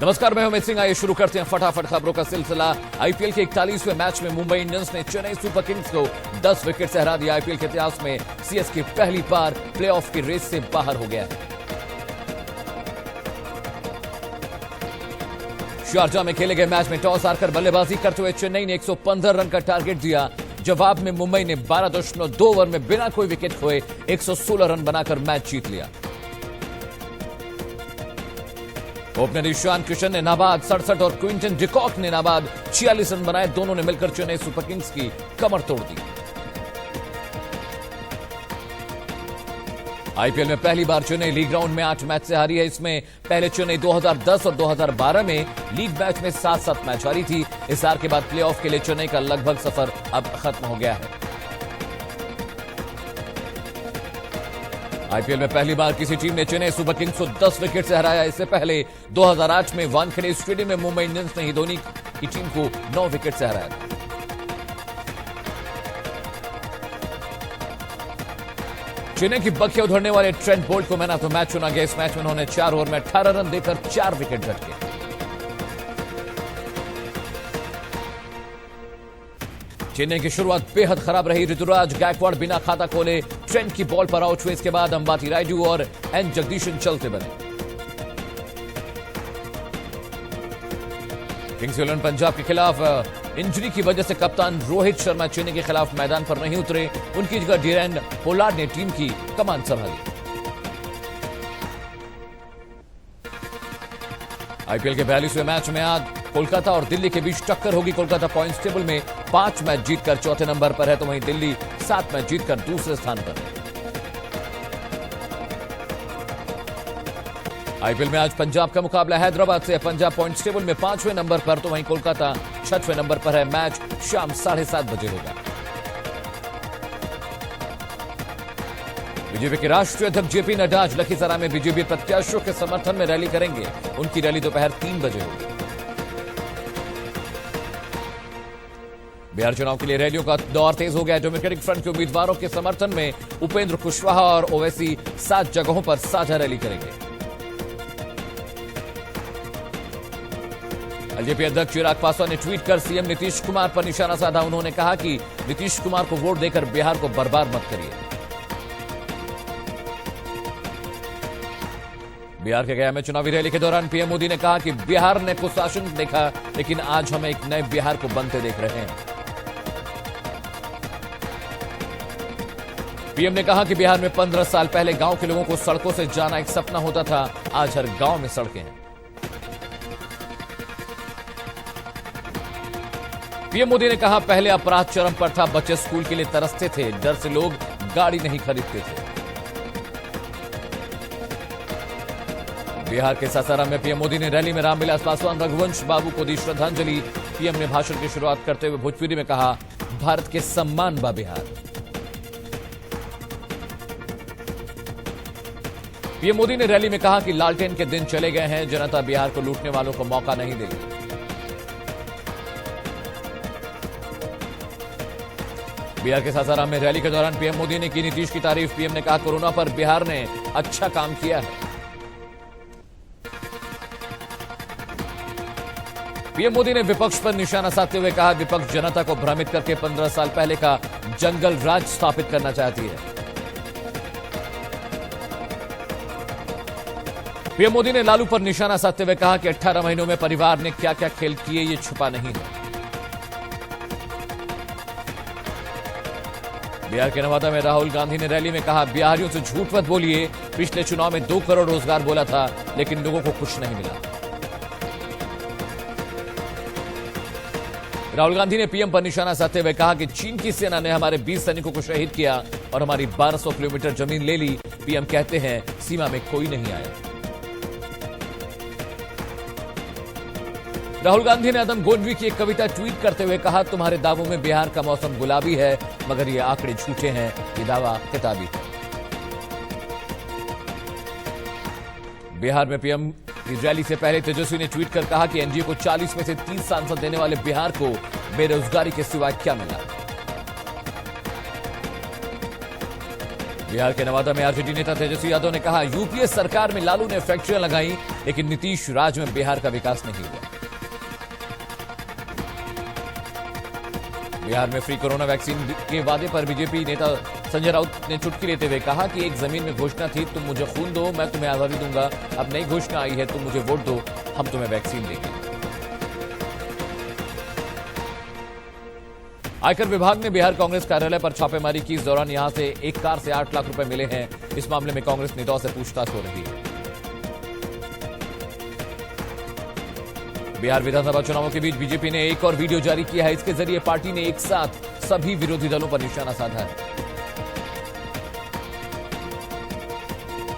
नमस्कार, मैं हूं अमित सिंह। आइए शुरू करते हैं फटाफट खबरों का सिलसिला। आईपीएल के 41वें मैच में मुंबई इंडियंस ने चेन्नई सुपर किंग्स को 10 विकेट से हरा दिया। आईपीएल के इतिहास में सीएसके पहली बार प्लेऑफ की रेस से बाहर हो गया है। शारजाह में खेले गए मैच में टॉस हारकर बल्लेबाजी करते हुए चेन्नई ने 115 रन का टारगेट दिया। जवाब में मुंबई ने 12.2 ओवर में बिना कोई विकेट खोए 116 रन बनाकर मैच जीत लिया। ओपनर ईशान किशन ने नाबाद 67 और क्विंटन डिकॉक ने नाबाद 46 रन बनाए। दोनों ने मिलकर चेन्नई सुपर किंग्स की कमर तोड़ दी। आईपीएल में पहली बार चेन्नई लीग राउंड में 8 मैच से हारी है। इसमें पहले चेन्नई 2010 और 2012 में लीग मैच में 7-7 मैच हारी थी। इस हार के बाद प्लेऑफ के लिए चेन्नई का लगभग सफर अब खत्म हो गया है। आईपीएल में पहली बार किसी टीम ने चेन्नई सुपर किंग्स को 10 विकेट से हराया। इससे पहले 2008 में वानखेड़े स्टेडियम में मुंबई इंडियंस ने ही धोनी की टीम को 9 विकेट से हराया। चेन्नई की बखिया उधरने वाले ट्रेंट बोल्ट को मैन ऑफ द मैच चुना गया। इस मैच में उन्होंने 4 ओवर में 18 रन देकर 4 विकेट झटके। चेन्नई की शुरुआत बेहद खराब रही। ऋतुराज गायकवाड़ बिना खाता खोले ट्रेंट की बॉल पर आउट हुए। इसके बाद अंबाती रायडू और एन जगदीशन चलते बने। किंग्स 11 पंजाब के खिलाफ इंजरी की वजह से कप्तान रोहित शर्मा चेन्नई के खिलाफ मैदान पर नहीं उतरे। उनकी जगह डीरेन पोलार्ड ने टीम की कमान संभाली। आईपीएल के 42वें मैच में आज कोलकाता और दिल्ली के बीच टक्कर होगी। कोलकाता पॉइंट्स टेबल में 5 मैच जीतकर चौथे नंबर पर है, तो वहीं दिल्ली 7 मैच जीतकर दूसरे स्थान पर है। आईपीएल में आज पंजाब का मुकाबला हैदराबाद से। पंजाब पॉइंट्स टेबल में 5वें नंबर पर, तो वहीं कोलकाता 6वें नंबर पर है। मैच शाम 7:30 बजे होगा। बीजेपी के राष्ट्रीय अध्यक्ष जेपी नड्डा आज लखीसराय में बीजेपी प्रत्याशियों के समर्थन में रैली करेंगे। उनकी रैली दोपहर 3 बजे होगी। बिहार चुनाव के लिए रैलियों का दौर तेज हो गया। डेमोक्रेटिक फ्रंट के उम्मीदवारों के समर्थन में उपेंद्र कुशवाहा और ओवैसी 7 जगहों पर साझा रैली करेंगे। एलजेपी अध्यक्ष चिराग पासवान ने ट्वीट कर सीएम नीतीश कुमार पर निशाना साधा। उन्होंने कहा कि नीतीश कुमार को वोट देकर बिहार को बर्बाद मत करिए। बिहार के गया में चुनावी रैली के दौरान पीएम मोदी ने कहा कि बिहार ने कुशासन देखा, लेकिन आज हम एक नए बिहार को बनते देख रहे हैं। पीएम ने कहा कि बिहार में 15 साल पहले गांव के लोगों को सड़कों से जाना एक सपना होता था। आज हर गांव में सड़कें हैं। पीएम मोदी ने कहा, पहले अपराध चरम पर था, बच्चे स्कूल के लिए तरसते थे, डर से लोग गाड़ी नहीं खरीदते थे। बिहार के सासाराम में पीएम मोदी ने रैली में रामविलास पासवान, रघुवंश बाबू को दी श्रद्धांजलि। पीएम ने भाषण की शुरुआत करते हुए भोजपुरी में कहा, भारत के सम्मान बा बिहार। पीएम मोदी ने रैली में कहा कि लालटेन के दिन चले गए हैं, जनता बिहार को लूटने वालों को मौका नहीं देगी। बिहार के सासाराम में रैली के दौरान पीएम मोदी ने की नीतीश की तारीफ। पीएम ने कहा, कोरोना पर बिहार ने अच्छा काम किया है। पीएम मोदी ने विपक्ष पर निशाना साधते हुए कहा, विपक्ष जनता को भ्रमित करके 15 साल पहले का जंगल राज स्थापित करना चाहती है। पीएम मोदी ने लालू पर निशाना साधते हुए कहा कि 18 महीनों में परिवार ने क्या क्या खेल किए, ये छुपा नहीं है। बिहार के नवादा में राहुल गांधी ने रैली में कहा, बिहारियों से झूठ मत बोलिए। पिछले चुनाव में 2 करोड़ रोजगार बोला था, लेकिन लोगों को कुछ नहीं मिला। राहुल गांधी ने पीएम पर निशाना साधते हुए कहा कि चीन की सेना ने हमारे 20 सैनिकों को शहीद किया और हमारी 1200 किलोमीटर जमीन ले ली। पीएम कहते हैं, सीमा में कोई नहीं आया। राहुल गांधी ने आदम गोडवी की एक कविता ट्वीट करते हुए कहा, तुम्हारे दावों में बिहार का मौसम गुलाबी है, मगर ये आंकड़े झूठे हैं, ये दावा किताबी है। बिहार में पीएम की रैली से पहले तेजस्वी ने ट्वीट कर कहा कि एनडीए को 40 में से 30 सांसद देने वाले बिहार को बेरोजगारी के सिवाय क्या मिला। बिहार के नवादा में आरजेडी नेता तेजस्वी यादव ने कहा, यूपीए सरकार में लालू ने फैक्ट्रियां लगाई, लेकिन नीतीश राज में बिहार का विकास नहीं हुआ। बिहार में फ्री कोरोना वैक्सीन के वादे पर बीजेपी नेता संजय राउत ने चुटकी लेते हुए कहा कि एक जमीन में घोषणा थी, तुम मुझे खून दो मैं तुम्हें आजादी दूंगा, अब नई घोषणा आई है, तुम मुझे वोट दो हम तुम्हें वैक्सीन देंगे। आयकर विभाग ने बिहार कांग्रेस कार्यालय पर छापेमारी की। इस दौरान यहां से एक कार से 8 लाख रुपए मिले हैं। इस मामले में कांग्रेस नेताओं से पूछताछ हो रही है। बिहार विधानसभा चुनावों के बीच बीजेपी ने एक और वीडियो जारी किया है। इसके जरिए पार्टी ने एक साथ सभी विरोधी दलों पर निशाना साधा है।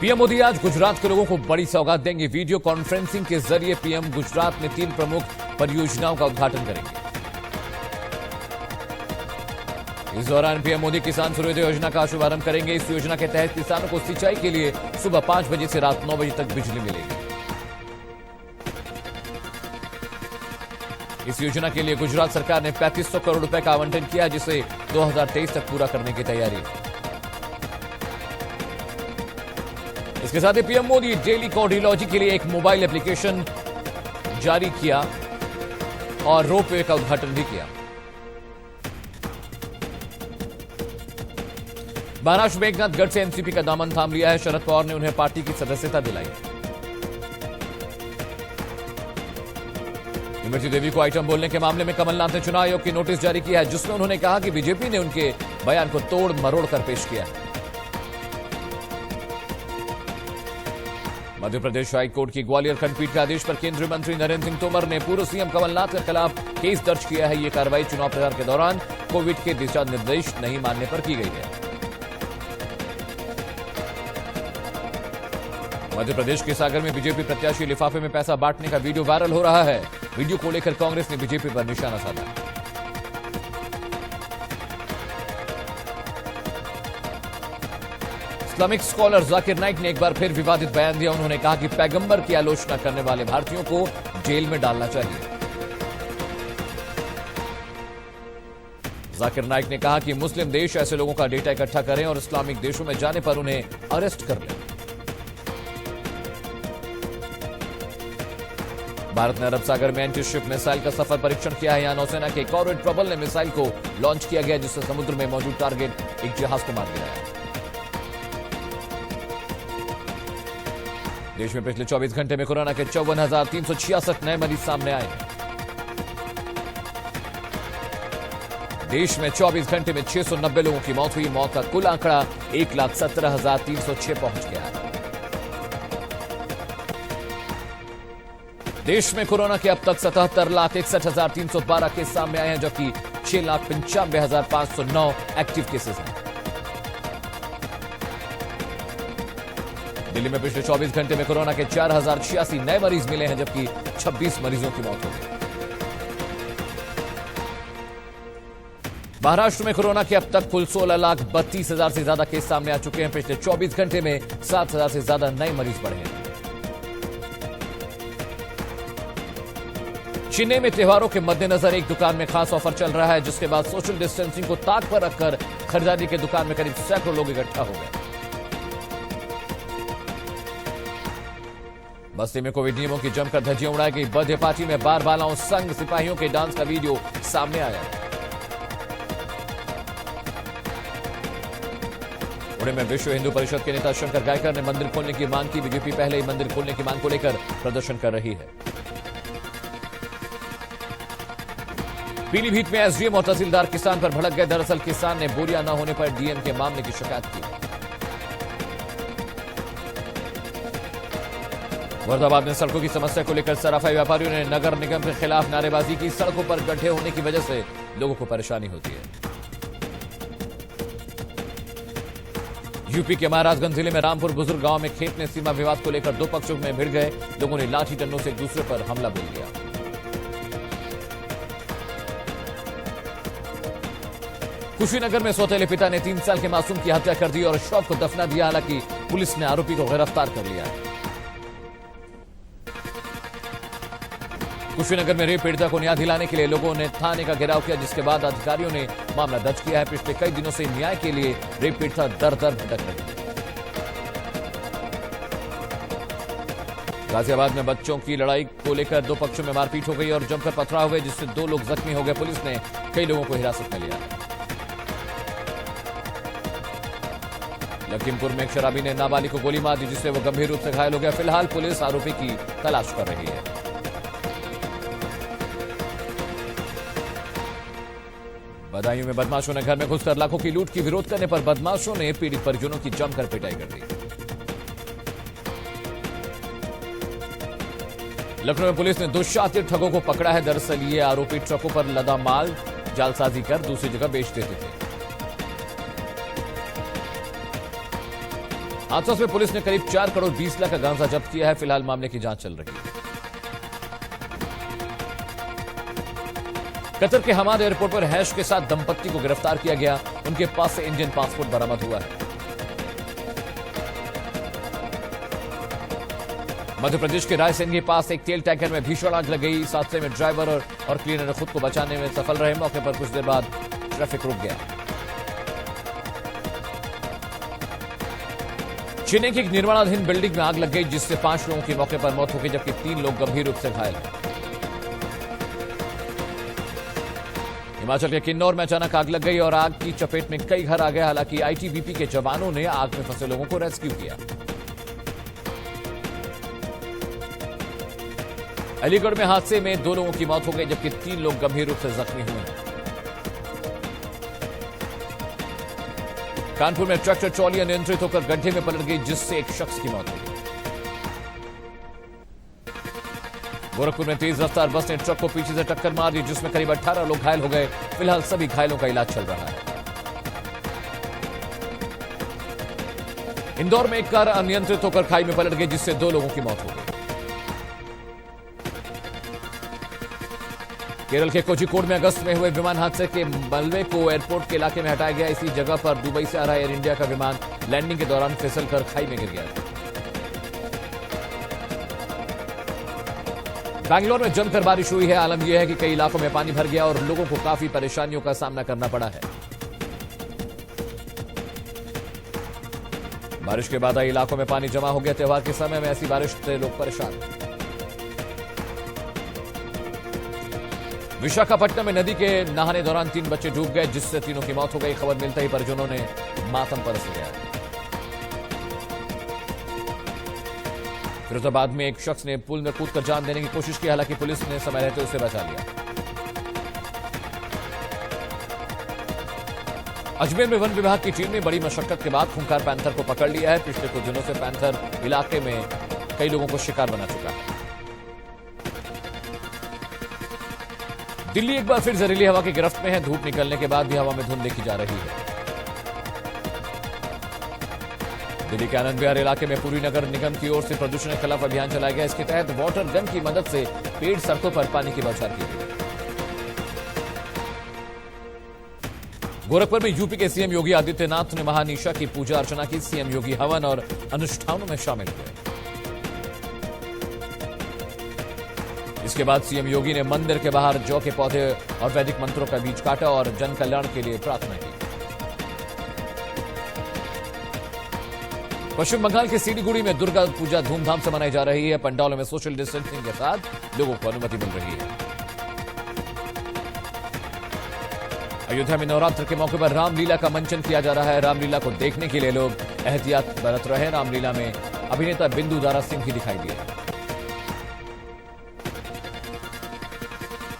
पीएम मोदी आज गुजरात के लोगों को बड़ी सौगात देंगे। वीडियो कॉन्फ्रेंसिंग के जरिए पीएम गुजरात में 3 प्रमुख परियोजनाओं का उद्घाटन करेंगे। इस दौरान पीएम मोदी किसान सूर्योदय योजना का शुभारंभ करेंगे। इस योजना के तहत किसानों को सिंचाई के लिए सुबह 5 बजे से रात 9 बजे तक बिजली मिलेगी। इस योजना के लिए गुजरात सरकार ने 3500 करोड़ रुपए का आवंटन किया, जिसे 2023 तक पूरा करने की तैयारी है। इसके साथ ही पीएम मोदी डेली कार्डियोलॉजी के लिए एक मोबाइल एप्लीकेशन जारी किया और रोपवे का उद्घाटन भी किया। महाराष्ट्र में एकनाथ गढ़ से एनसीपी का दामन थाम लिया है। शरद पवार ने उन्हें पार्टी की सदस्यता दिलाई। इमरती देवी को आइटम बोलने के मामले में कमलनाथ ने चुनाव आयोग की नोटिस जारी किया है, जिसमें उन्होंने कहा कि बीजेपी ने उनके बयान को तोड़ मरोड़ कर पेश किया है। मध्य प्रदेश हाईकोर्ट की ग्वालियर खंडपीठ के आदेश पर केंद्रीय मंत्री नरेंद्र सिंह तोमर ने पूर्व सीएम कमलनाथ के खिलाफ केस दर्ज किया है। यह कार्रवाई चुनाव प्रचार के दौरान कोविड के दिशा निर्देश नहीं मानने पर की गई है। मध्य प्रदेश के सागर में बीजेपी प्रत्याशी लिफाफे में पैसा बांटने का वीडियो वायरल हो रहा है। वीडियो को लेकर कांग्रेस ने बीजेपी पर निशाना साधा। इस्लामिक स्कॉलर जाकिर नाइक ने एक बार फिर विवादित बयान दिया। उन्होंने कहा कि पैगंबर की आलोचना करने वाले भारतीयों को जेल में डालना चाहिए। जाकिर नाइक ने कहा कि मुस्लिम देश ऐसे लोगों का डेटा इकट्ठा करें और इस्लामिक देशों में जाने पर उन्हें अरेस्ट कर लें। भारत ने अरब सागर में एंटी शिप मिसाइल का सफल परीक्षण किया है। यहां नौसेना के कॉर्वेट प्रबल ने मिसाइल को लॉन्च किया गया, जिससे समुद्र में मौजूद टारगेट एक जहाज को मार गिराया। देश में पिछले 24 घंटे में कोरोना के 54,366 नए मरीज सामने आए हैं। देश में 24 घंटे में 690 लोगों की मौत हुई। मौत का कुल आंकड़ा 1,17,306 पहुंच गया है। देश में कोरोना के अब तक 77,61,312 केस सामने आए हैं, जबकि 6,95,509 एक्टिव केसेस हैं। दिल्ली में पिछले 24 घंटे में कोरोना के 4,086 नए मरीज मिले हैं, जबकि 26 मरीजों की मौत हो गई। महाराष्ट्र में कोरोना के अब तक कुल 16,32,000 से ज्यादा केस सामने आ चुके हैं। पिछले 24 घंटे में 7,000 से ज्यादा नए मरीज बढ़े हैं। चेन्नई में त्योहारों के मद्देनजर एक दुकान में खास ऑफर चल रहा है, जिसके बाद सोशल डिस्टेंसिंग को ताक पर रखकर खरीदारी के दुकान में करीब सैकड़ों लोग इकट्ठा हो गए। बस्ती में कोविड नियमों की जमकर धज्जियां उड़ाई गई। बर्थडे पार्टी में बार बालाओं संग सिपाहियों के डांस का वीडियो सामने आया। पुणे में विश्व हिंदू परिषद के नेता शंकर गायकर ने मंदिर खोलने की मांग की। बीजेपी पहले ही मंदिर खोलने की मांग को लेकर प्रदर्शन कर रही है। पीलीभीत में एसडीएम और तहसीलदार किसान पर भड़क गए। दरअसल किसान ने बोरियां न होने पर डीएम के मामले की शिकायत की। मुरादाबाद में सड़कों की समस्या को लेकर सराफा व्यापारियों ने नगर निगम के खिलाफ नारेबाजी की। सड़कों पर गड्ढे होने की वजह से लोगों को परेशानी होती है। यूपी के महाराजगंज जिले में रामपुर बुजुर्ग गांव में खेत में सीमा विवाद को लेकर दो पक्षों में भिड़ गए। लोगों ने लाठी डंडों से एक दूसरे पर हमला बोल दिया। कुशीनगर में सौतेले पिता ने 3 साल के मासूम की हत्या कर दी और शव को दफना दिया। हालांकि पुलिस ने आरोपी को गिरफ्तार कर लिया। कुशीनगर में रेप पीड़िता को न्याय दिलाने के लिए लोगों ने थाने का घेराव किया, जिसके बाद अधिकारियों ने मामला दर्ज किया है। पिछले कई दिनों से न्याय के लिए रेप पीड़िता दर दर भटक रही है। गाजियाबाद में बच्चों की लड़ाई को लेकर दो पक्षों में मारपीट हो गई और जमकर पथराव हुए, जिससे 2 लोग जख्मी हो गए। पुलिस ने कई लोगों को हिरासत में लिया। लखीमपुर में एक शराबी ने नाबालिग को गोली मार दी, जिससे वो गंभीर रूप से घायल हो गया। फिलहाल पुलिस आरोपी की तलाश कर रही है। बदायूं में बदमाशों ने घर में घुसकर लाखों की लूट की विरोध करने पर बदमाशों ने पीड़ित परिजनों की जमकर पिटाई कर दी। लखनऊ में पुलिस ने 2 शातिर ठगों को पकड़ा है। दरअसल ये आरोपी ट्रकों पर लदा माल जालसाजी कर दूसरी जगह बेच देते थे। हाथरस में पुलिस ने करीब 4 करोड़ 20 लाख का गांजा जब्त किया है। फिलहाल मामले की जांच चल रही है। कतर के हमाद एयरपोर्ट पर हैश के साथ दंपत्ति को गिरफ्तार किया गया। उनके पास से इंडियन पासपोर्ट बरामद हुआ है। मध्य प्रदेश के रायसेन के पास एक तेल टैंकर में भीषण आग लग गई। इस हादसे में ड्राइवर और क्लीनर खुद को बचाने में सफल रहे। मौके पर कुछ देर बाद ट्रैफिक रुक गया। चेन्नई की एक निर्माणाधीन बिल्डिंग में आग लग गई, जिससे 5 लोगों की मौके पर मौत हो गई, जबकि 3 लोग गंभीर रूप से घायल हैं। हिमाचल के किन्नौर में अचानक आग लग गई और आग की चपेट में कई घर आ गए। हालांकि आईटीबीपी के जवानों ने आग में फंसे लोगों को रेस्क्यू किया। अलीगढ़ में हादसे में 2 लोगों की मौत हो गई, जबकि 3 लोग गंभीर रूप से जख्मी हुए हैं। कानपुर में ट्रैक्टर ट्रॉली अनियंत्रित होकर गड्ढे में पलट गई, जिससे एक शख्स की मौत हो गई। गोरखपुर में तेज रफ्तार बस ने ट्रक को पीछे से टक्कर मार दी, जिसमें करीब 18 लोग घायल हो गए। फिलहाल सभी घायलों का इलाज चल रहा है। इंदौर में एक कार अनियंत्रित होकर खाई में पलट गई, जिससे 2 लोगों की मौत हो गई। केरल के कोझिकोड में अगस्त में हुए विमान हादसे के मलबे को एयरपोर्ट के इलाके में हटाया गया। इसी जगह पर दुबई से आ रहा एयर इंडिया का विमान लैंडिंग के दौरान फिसलकर खाई में गिर गया। बैंगलोर में जमकर बारिश हुई है। आलम यह है कि कई इलाकों में पानी भर गया और लोगों को काफी परेशानियों का सामना करना पड़ा है। बारिश के बाद इलाकों में पानी जमा हो गया। त्योहार के समय में ऐसी बारिश से लोग परेशान। विशाखापट्टनम में नदी के नहाने दौरान 3 बच्चे डूब गए, जिससे तीनों की मौत हो गई। खबर मिलते ही परिजनों ने मातम परस लिया। फिरोजाबाद में एक शख्स ने पुल में कूदकर जान देने की कोशिश की, हालांकि पुलिस ने समय रहते उसे बचा लिया। अजमेर में वन विभाग की टीम ने बड़ी मशक्कत के बाद खूंखार पैंथर को पकड़ लिया है। पिछले कुछ दिनों से पैंथर इलाके में कई लोगों को शिकार बना चुका है। दिल्ली एक बार फिर जहरीली हवा की गिरफ्त में है। धूप निकलने के बाद भी हवा में धुंध देखी जा रही है। दिल्ली के आनंद विहार इलाके में पुरी नगर निगम की ओर से प्रदूषण के खिलाफ अभियान चलाया गया। इसके तहत वाटर गन की मदद से पेड़ सड़कों पर पानी की बौछार की गई। गोरखपुर में यूपी के सीएम योगी आदित्यनाथ ने महानिशा की पूजा अर्चना की। सीएम योगी हवन और अनुष्ठानों में शामिल हुए। इसके बाद सीएम योगी ने मंदिर के बाहर जौ के पौधे और वैदिक मंत्रों का बीज काटा और जन कल्याण के लिए प्रार्थना की। पश्चिम बंगाल के सिलीगुड़ी में दुर्गा पूजा धूमधाम से मनाई जा रही है। पंडालों में सोशल डिस्टेंसिंग के साथ लोगों को अनुमति मिल रही है। अयोध्या में नवरात्र के मौके पर रामलीला का मंचन किया जा रहा है। रामलीला को देखने के लिए लोग एहतियात बरत रहे हैं। रामलीला में अभिनेता बिंदु दारा सिंह भी दिखाई दिए।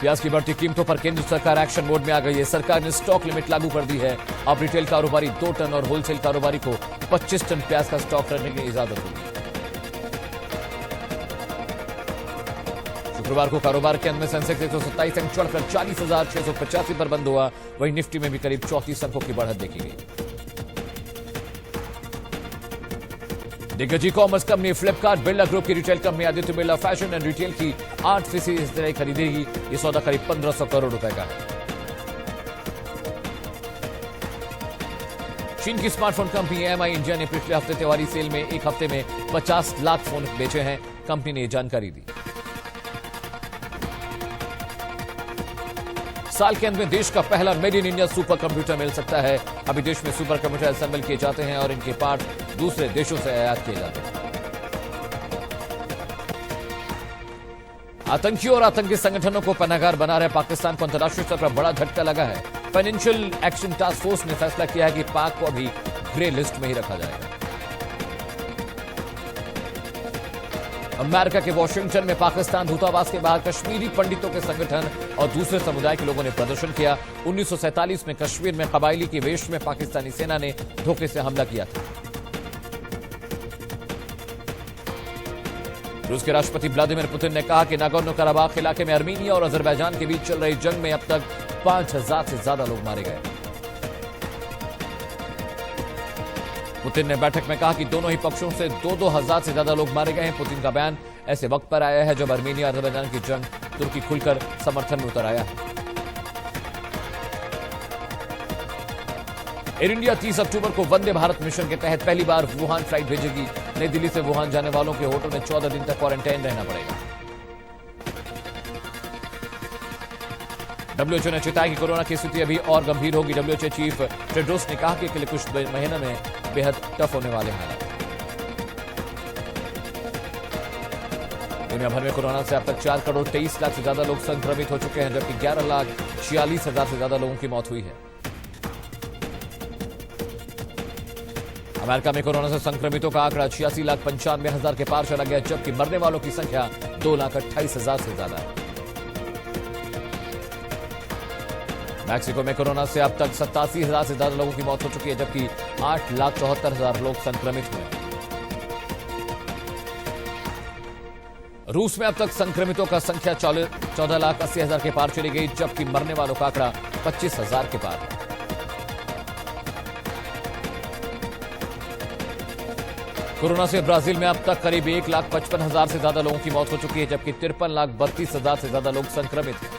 प्याज की बढ़ती कीमतों पर केंद्र सरकार एक्शन मोड में आ गई है। सरकार ने स्टॉक लिमिट लागू कर दी है। अब रिटेल कारोबारी 2 टन और होलसेल कारोबारी को 25 टन प्याज का स्टॉक रखने की इजाजत होगी। शुक्रवार को कारोबार के अंत में सेंसेक्स 127 अंक चढ़कर 40,685 पर बंद हुआ। वहीं निफ्टी में भी करीब 34 अंकों की बढ़त देखी गई। दिग्गज e commerce company Flipkart Birla group की retail company Aditya Birla fashion and retail की 8% हिस्सेदारी खरीदेगी। ये सौदा करीब 1500 करोड़ रुपए का है। चीन की स्मार्टफोन कंपनी एमआई इंडिया ने पिछले हफ्ते त्योहारी सेल में एक हफ्ते में 50 लाख फोन बेचे हैं। कंपनी ने यह जानकारी दी। साल के अंत में देश का पहला made in India supercomputer मिल सकता है। अभी देश में सुपर कंप्यूटर असेंबल किए जाते हैं और इनके पार्ट दूसरे देशों से आयात किए जाते हैं। आतंकियों और आतंकी संगठनों को पनाहगार बना रहे पाकिस्तान को अंतर्राष्ट्रीय स्तर पर बड़ा झटका लगा है। फाइनेंशियल एक्शन टास्क फोर्स ने फैसला किया है कि पाक को अभी ग्रे लिस्ट में ही रखा जाएगा। अमेरिका के वॉशिंगटन में पाकिस्तान दूतावास के बाहर कश्मीरी पंडितों के संगठन और दूसरे समुदाय के लोगों ने प्रदर्शन किया। 1947 में कश्मीर में कबायली के वेश में पाकिस्तानी सेना ने धोखे से हमला किया था। रूस के राष्ट्रपति व्लादिमीर पुतिन ने कहा कि नागोर्नो कराबाख इलाके में आर्मीनिया और अजरबैजान के बीच चल रही जंग में अब तक 5000 से ज्यादा लोग मारे गए। पुतिन ने बैठक में कहा कि दोनों ही पक्षों से 2,000 से ज्यादा लोग मारे गए हैं। पुतिन का बयान ऐसे वक्त पर आया है जब आर्मीनिया और अजरबैजान की जंग तुर्की खुलकर समर्थन में उतर आया है। एयर इंडिया 30 अक्टूबर को वंदे भारत मिशन के तहत पहली बार वुहान फ्लाइट भेजेगी। नई दिल्ली से वुहान जाने वालों के होटल में 14 दिन तक क्वारंटाइन रहना पड़ेगा। डब्ल्यूएचओ ने चेताया कि कोरोना की स्थिति अभी और गंभीर होगी। डब्ल्यूएचओ चीफ टेड्रोस ने कहा कि अगले कुछ महीनों में बेहद टफ होने वाले हालात। दुनिया भर में कोरोना से अब तक 4 करोड़ 23 लाख से ज्यादा लोग संक्रमित हो चुके हैं, जबकि 11,46,000 से ज्यादा लोगों की मौत हुई है। अमेरिका में कोरोना से संक्रमितों का आंकड़ा 86,95,000 के पार चला गया, जबकि मरने वालों की संख्या 2,28,000 से ज्यादा है। मैक्सिको में कोरोना से अब तक 87,000 से ज्यादा लोगों की मौत हो चुकी है, जबकि 8,74,000 लोग संक्रमित हुए। रूस में अब तक संक्रमितों का संख्या 14,80,000 के पार चली गई, जबकि मरने वालों का आंकड़ा 25,000 के पार है। कोरोना से ब्राजील में अब तक करीब 1,55,000 से ज्यादा लोगों की मौत हो चुकी है, जबकि 53,32,000 से ज्यादा लोग संक्रमित हैं।